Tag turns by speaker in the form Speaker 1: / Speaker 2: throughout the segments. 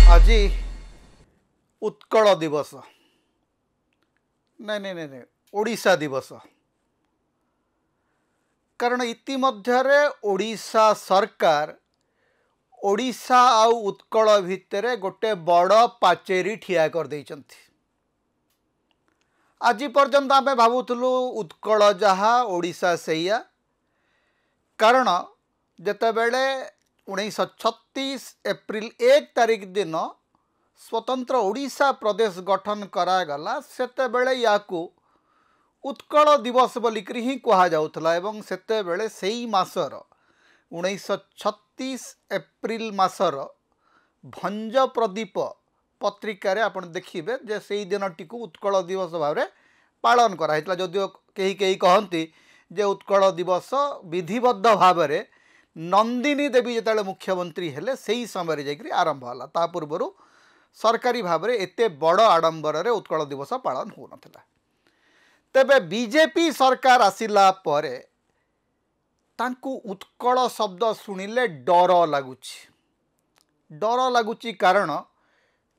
Speaker 1: आज उत्कल दिवस नहीं नहीं नहीं ओडिशा दिवस कारण इतिमध्य ओडिशा सरकार ओडिशा आउ उत्कल भितर गोटे बड़ पाचेरी ठिया कर देइचंती। आज पर्यंत आम भावुलु उत्कल जहा ओडिशा सेया कारण जितेबले 1936 एप्रिल 1 तारिख दिन स्वतंत्र ओडिशा प्रदेश गठन करागला सेतेबेले याकू उत्कल दिवस बोलिकरी ही कहा जाउथला एवं सेतेबेले सेई मासर 1936 एप्रिल मासर भंज प्रदीप पत्रिकार आपण देखिबे जे सेई दिनटी को उत्कल दिवस भाव में पालन कराइतला। जदियो कहीं कहीं कहती जे उत्कल दिवस विधिबद्ध भाव में नंदिनी देवी जिते मुख्यमंत्री हेले सेई समय जाकरी आरंभ होला। ता पूर्व सरकारी भाव में एते बड़ आडंबर रे उत्कल दिवस पालन हो नथिला। तेबे बीजेपी सरकार आसिला परे तांकु उत्कल शब्द शुणिले डर लगुची कारण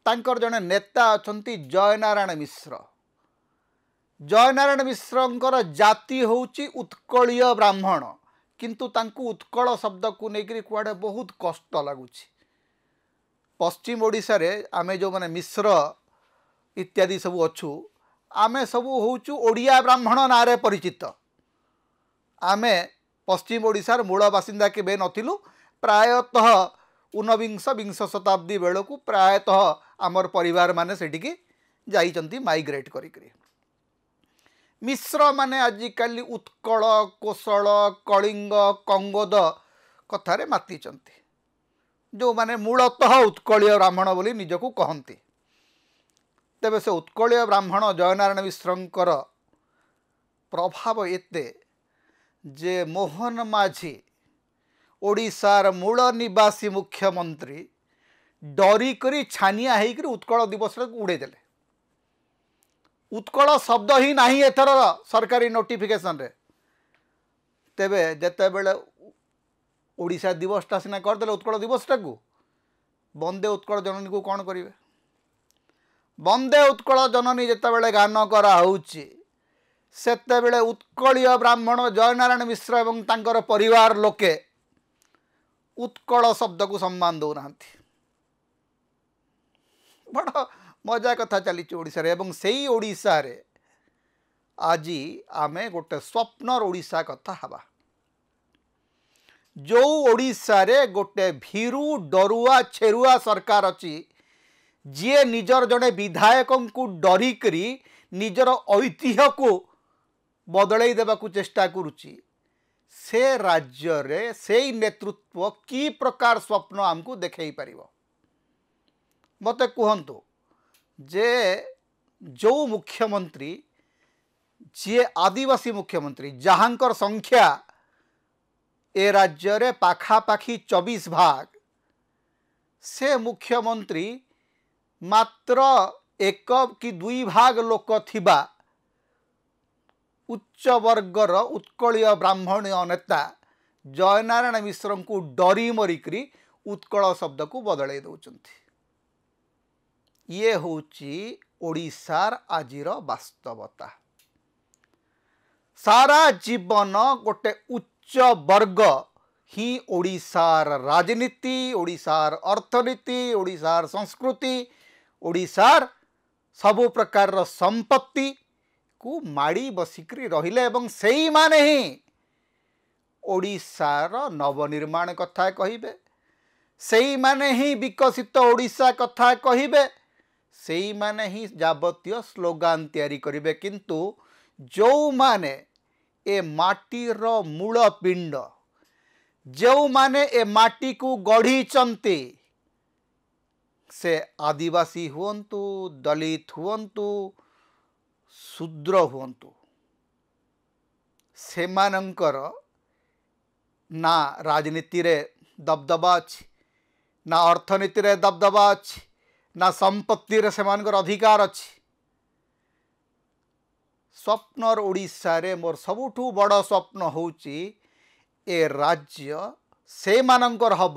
Speaker 1: तांकर जने नेता अछंती जयनारायण मिश्र। जयनारायण मिश्रंकर जाति होउची उत्कलीय ब्राह्मण किंतु तांकु उत्कल शब्द को लेकर कुआडे बहुत कष्ट लगुची। पश्चिम ओडिशा रे आमे जो माने मिश्र इत्यादि सब अच्छु आमे सब होउचु ओडिया ब्राह्मण नारे परिचित। आमे पश्चिम ओडिशार मूल बासिंदा केबे नथिलु प्रायतः 19 विंश शताब्दी बेलू प्रायतः आमर परिवार माने सेटिकी जाइचंती माइग्रेट करिकरी। मिश्र माने आजिकाली उत्कल कोशल कलिंग कंगोद कथारे मातिचंती जो माने मूलतः उत्कलीय ब्राह्मण बोली निजको कहंती। तेबे से उत्कलीय ब्राह्मण जयनारायण मिश्रंकर प्रभाव एते जे मोहन माझी ओडिशार मूल निवासी मुख्यमंत्री डरिकरी छानिया होकर उत्कल दिवस उड़े देले। उत्कल शब्द ही नहीं एथर सरकारी नोटिफिकेशन रे। तेबे जेतेबेले ओडिशा दिवसटा सिना करदे उत्कल दिवसटा को वंदे उत्कल जननी को कौन करेंगे। वंदे उत्कल जननी जेतेबेले गान कराउची सेतेबेले उत्कलीय ब्राह्मण जयनारायण मिश्र एवं तांकर परिवार लोके उत्कल शब्द को सम्मान दौना। बड़ मजा कथा चली ओडिशा रे एवं सेई ओडिशा रे आज आमे गोटे स्वप्नर ओडिशा कथा हवा। जो ओडिशा रे गोटे भीरू डरुआ छेरुआ सरकार अच्छी जी निजर जड़े विधायक को डरिकरी निजर ऐतिह्य को बदलई देवा चेष्टा करुच्ची से राज्य रे से नेतृत्व की प्रकार स्वप्न आमको देखई पारिबो। मते कहंतु जे जो मुख्यमंत्री जी आदिवासी मुख्यमंत्री जहांकर संख्या ए राज्य रे पाखापाखी 24 भाग से मुख्यमंत्री मात्र 1 कि 2 भाग लोक थिबा उच्च वर्गर उत्कलीय ब्राह्मणीय नेता जयनारायण मिश्र को डरी मरिकरी उत्कल शब्द को बदल दौरान। ये होची ओडिशार आजिर वास्तवता। सारा जीवन गोटे उच्च वर्ग ही ओडिशार राजनीति ओडिशार अर्थनीति ओडिशार संस्कृति ओडिशार सबु प्रकार संपत्ति को माड़ी बसिकरी रहिले एवं सेई माने ही ओडिशार नवनिर्माण कथा कहिबे सेई माने ही विकसित ओडिशा कथा कहिबे सेई माने ही जाबतीय स्लोगान तैयारी करिबे। किंतु जो माने ए माटीर मूल पिंड जो माने ए माटी को गढ़ी चंती से आदिवासी हुंतु दलित हुंतु शूद्र हुंतु सेमानंकर ना राजनीति रे दबदबा अच्छी ना अर्थनीति रे दबदबा अच्छी ना संपत्ति रे सेमानकर अधिकार अच्छी। स्वप्नर ओडिशा रे मोर सबुठू बड़ स्वप्न होउची ए राज्य से मानकर हब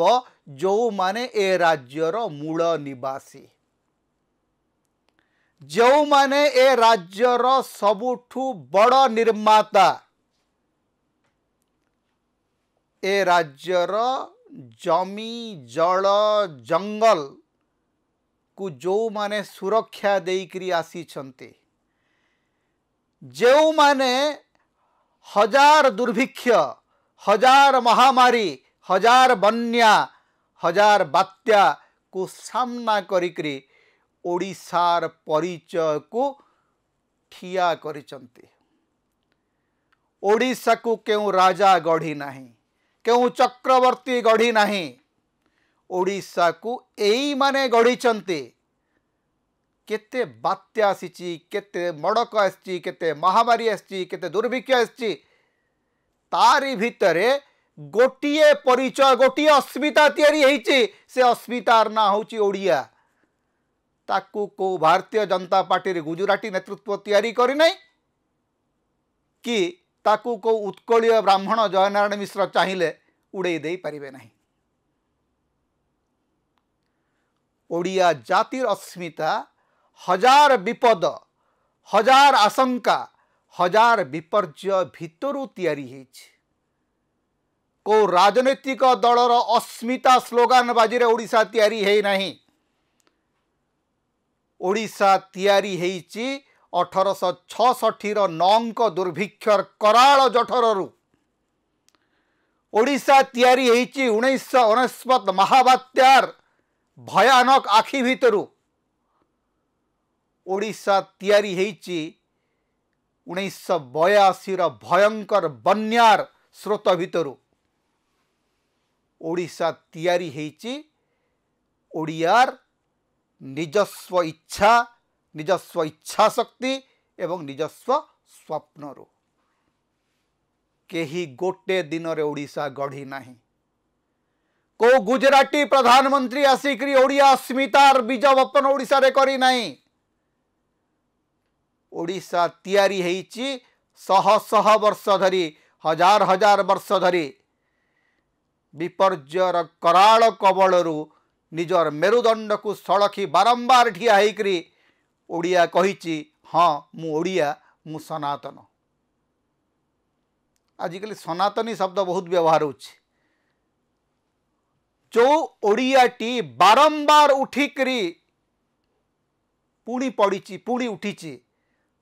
Speaker 1: जो माने ए राज्यर मूल निवासी, जो माने ए राज्यर सबुठु बड़ निर्माता, ए राज्यर जमी जल जंगल को जो माने सुरक्षा देकरी आसी छंते, जो माने हजार दुर्भिक्ष, हजार महामारी, हजार बन्या, हजार बात्या को सामना करिकरी ओडिशार परिचय को ठिया करिचंती। ओडिशा को क्यों राजा गढ़ी नहीं, क्यों चक्रवर्ती गढ़ी नहीं, ओडिशा को एई माने गढ़ी। केते बात्या आसी, केते मड़क आसी, केते महामारी आसी, केते दुर्भिक्ष आसी, तारी भितरे गोटिए परिचय, गोटिए अस्मिता तैयारी होईची। से अस्मितार ना होची ओडिया। ताकू को भारतीय जनता पार्टी रे गुजराती नेतृत्व तैयारी करी नहीं कि ताकू को उत्कलीय ब्राह्मण जयनारायण मिश्र चाहिए उड़े दे पारिबे नहीं। ओडिया जातिर अस्मिता हजार विपद, हजार आशंका, हजार विपर्य भितरु तैयारी होईची। को राजनैतिक दलर अस्मिता स्लोगान बाजी रे ओडिशा तैयारी है नहीं। ओडिशा तैयारी होईची 1866 नौंक दुर्भिक्षर कराल जठररू। ओडिशा तैयारी होईची 1999 महाबात्यार भयानक आखि भितरु। ओडिशा तैयारी होईची 1982 भयंकर बन्यार स्रोत भितरु। ओडिशा तैयारी होईची ओडियार निजस्व इच्छा, निजस्व इच्छा शक्ति एवं निजस्व स्वप्नरू। केही गोटे दिन रे ओडिशा गढ़ी नहीं। को गुजराती प्रधानमंत्री आसिकरी ओडिया अस्मितार बीज वपन ओडिशा रे करी नहीं। ओडिशा तैयारी होईची शह शह वर्ष धरी, हजार हजार वर्ष धरी विपर्यर कराल कबलरू निजर मेरुदंड को सड़खी बारंबार ठिया होइकरी ओडिया कहिची हाँ मु ओडिया, मु सनातन। आजिकल सनातनी शब्द बहुत व्यवहार होछि। जो ओडियाटी बारंबार उठिकरी पुणी पड़ीची, पुणी उठीची,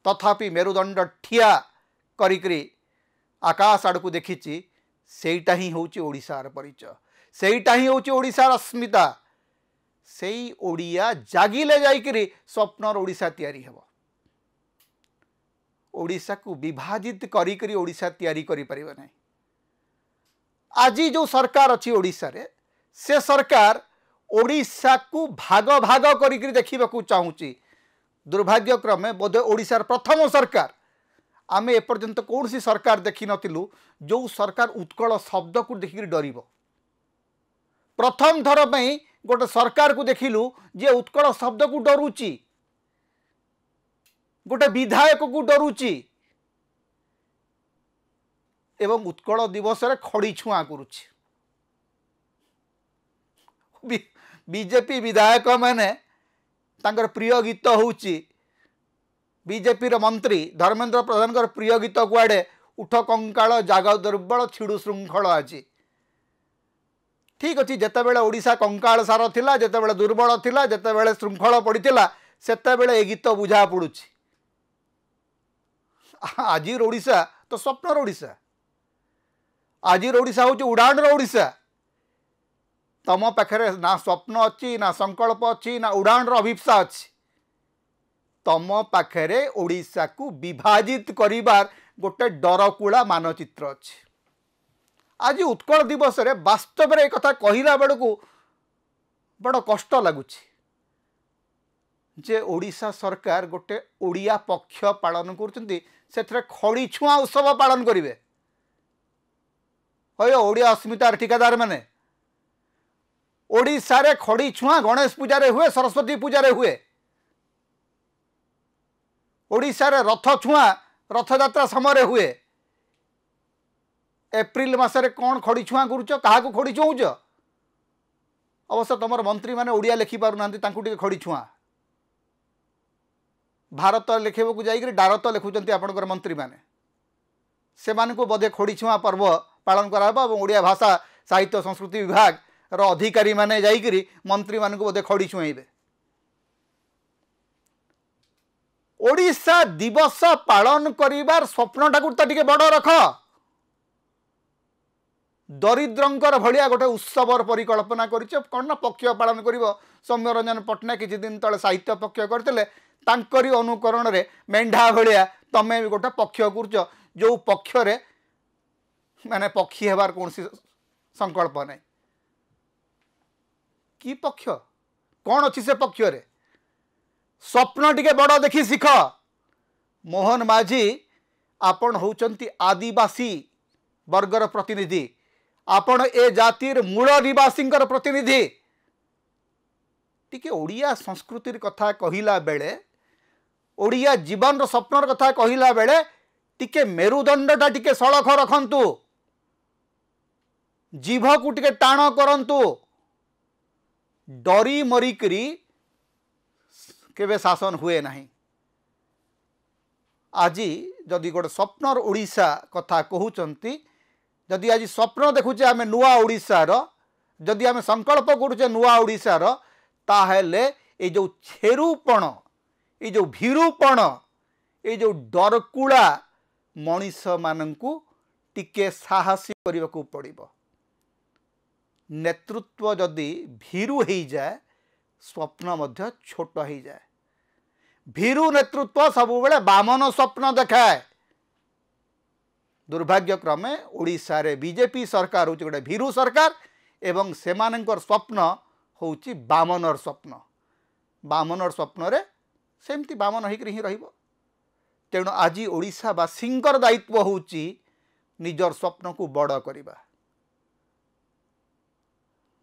Speaker 1: तथापि मेरुदंड ठिया करिकरी आकाश आड़ को देखिची, सेईटा ही होची ओडिशार परिचय, सेईटा ही होची ओडिशार अस्मिता। सेई ओडिया जागिले जाइकरी स्वप्नर ओडिशा तैयारी हेबो। ओडिशा को विभाजित करिकरी ओडिशा तैयारी करि परिबे नै। आजी जो सरकार अछि ओडिशा रे, से सरकार ओडिशा को भाग भाग करिकरी देखिबाकू चाहूची। दुर्भाग्यक्रमे बोधे ओडिशार प्रथम सरकार। आमे एपर्यंत कौन सी सरकार देखि नथिलु जो सरकार उत्कल शब्द को देखिकरी डरिबो। प्रथम थर पई गोटे सरकार को देखिलु जे उत्कल शब्द को डरुची, गोटे विधायक को डरुची एवं उत्कल दिवस रे खड़ी छुआ करुची। बीजेपी विधायक माने तांकर प्रिय गीत होउची, बीजेपी रो मंत्री धर्मेंद्र प्रधान प्रिय गीत कुआडे उठ कंकाल जाग दुर्बल छिड़ु श्रृंखल आज। ठीक अच्छी जिते बड़े ओडिशा कंकाल सार थिला, जिते बड़े दुर्बल थिला, जिते बड़े श्रृंखल पड़ीला, सेते बेले ए गीत बुझा पड़ुची। आजिर ओडिशा तो स्वप्नर ओडिशा। आजिर ओडिशा होची उड़ाणर ओडिशा। तम पाखरे ना स्वप्न अच्छी, ना संकल्प अच्छी, ना उड़ाणर अभिप्सा अच्छी। तम पाखरे ओडिशा को विभाजित करिबार गोटे डरकुड़ा मानचित्र अच्छी। आज उत्कल दिवस रे वास्तव में एक कथा कहला बेलू बड़ कष्ट लगुच जे ओडिशा सरकार गोटे ओडिया पक्ष पालन कर खड़ी छुआ उत्सव पालन करेंगे। हय ओडिया अस्मितार ठिकादार माने ओडिशा रे खड़ी छुआ गणेश पूजा रे हुए, सरस्वती पूजा रे हुए। ओडिशा रे रथ छुआ रथ यात्रा समय हुए। एप्रिल मासरे कौन खड़ी छुआ करुच क्या खड़ी छुँच अवश्य तुम मंत्री मैंने ओडिया लिखि पार ना खड़ी छुआ भारत लिखेबू जाकर डारत लिखुंट आपंकर मंत्री मैंने से बोधे खड़ी छुआ पर्व पालन कराब और ओडिया भाषा साहित्य संस्कृति विभाग अधिकारी माने जाइकरी मंत्री मान बोधे खड़ी छुएबे ओडिशा दिवस पालन करिवार स्वप्नटा तो टिके बड़ रख दरिद्रंकर भलिया गोटे उत्सवर परिकल्पना कौन ना पक्ष पालन कर सौम्य रंजन पट्टनायक किसी दिन तले साहित्य पक्ष करते तांकरी अनुकरण रे मेंढा भलिया तमें भी गोटे पक्ष कर जो पक्ष माने पक्षी हेबार कौन संकल्प नहीं कि पक्ष कौन अच्छी से पक्ष रे स्वप्न टिके बड़ देखी शिख मोहन माझी आपण होउचंती आदिवासी वर्गर प्रतिनिधि आपण ए जातिर मूल निवासी प्रतिनिधि टिके ओडिया संस्कृति कथा कहिला बेले ओडिया जीवन स्वप्नर कथा कहिला बेले टिके मेरुदंडटा टिके सड़ख रखंतु जीभ को टिके टाण करंतु डरी मरिकरी केवे शासन हुए नहीं आज जदि गोटे स्वप्नर ओडिशा कथा कहउचंती जदि आज स्वप्न देखुचे आम नुआ ओडिशार जदि आम संकल्प करुचे नुआ ओडिशार ताहेले ये जो छेरुपण ये जो भीरुपण ये जो डरकुड़ा मनीष मानंकु टिके साहसी करने को पड़िबो नेतृत्व जदि भीरु हो जाए स्वप्न मध्य छोट हो जाए भीरु नेतृत्व सबु बेले बामन स्वप्न देखाए दुर्भाग्यक्रमे ओडिशा रे बीजेपी सरकार होची गोटे भीरु सरकार एवं सेमानंकर स्वप्न होची बामनर स्वप्न बामनर स्वप्न रे सेमती बामन होकर ही रहिबो तेणु आज ओडिशावासींकर दायित्व होची निजर स्वप्न को बड़ करिबा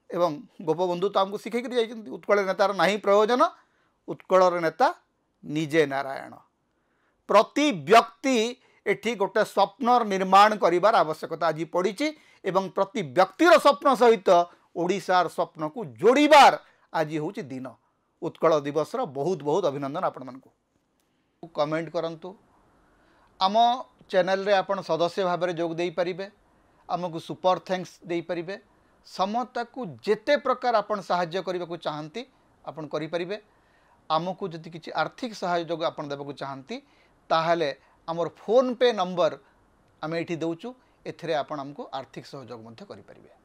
Speaker 1: एवं गोपबंधु तो आमको शिखै कर उत्कल नेतार नहीं प्रयोजन उत्कलर नेता निजे नारायण प्रति व्यक्ति एठी गोटे स्वप्नर निर्माण करिवार आवश्यकता आज पड़ी एवं प्रति व्यक्तिर स्वप्न सहित ओडिशार स्वप्न को जोड़ीबार आज हूँ दिन उत्कल दिवस बहुत बहुत अभिनंदन आपण मानकु कमेंट करंतु आम चैनल रे आपण सदस्य भाव में जोग दे पारिबे आमको सुपर थैंक्स दे पारिबे समता को जेते प्रकार आपण सहाय्य करने को चाहती आपण करि परिबे आमको जदि किसी आर्थिक सहयोग आपण देबा चाहती ताहले आमर फोन पे नंबर आम ये दौचु एथिरे आपण आमको आर्थिक सहयोग करि परिबे।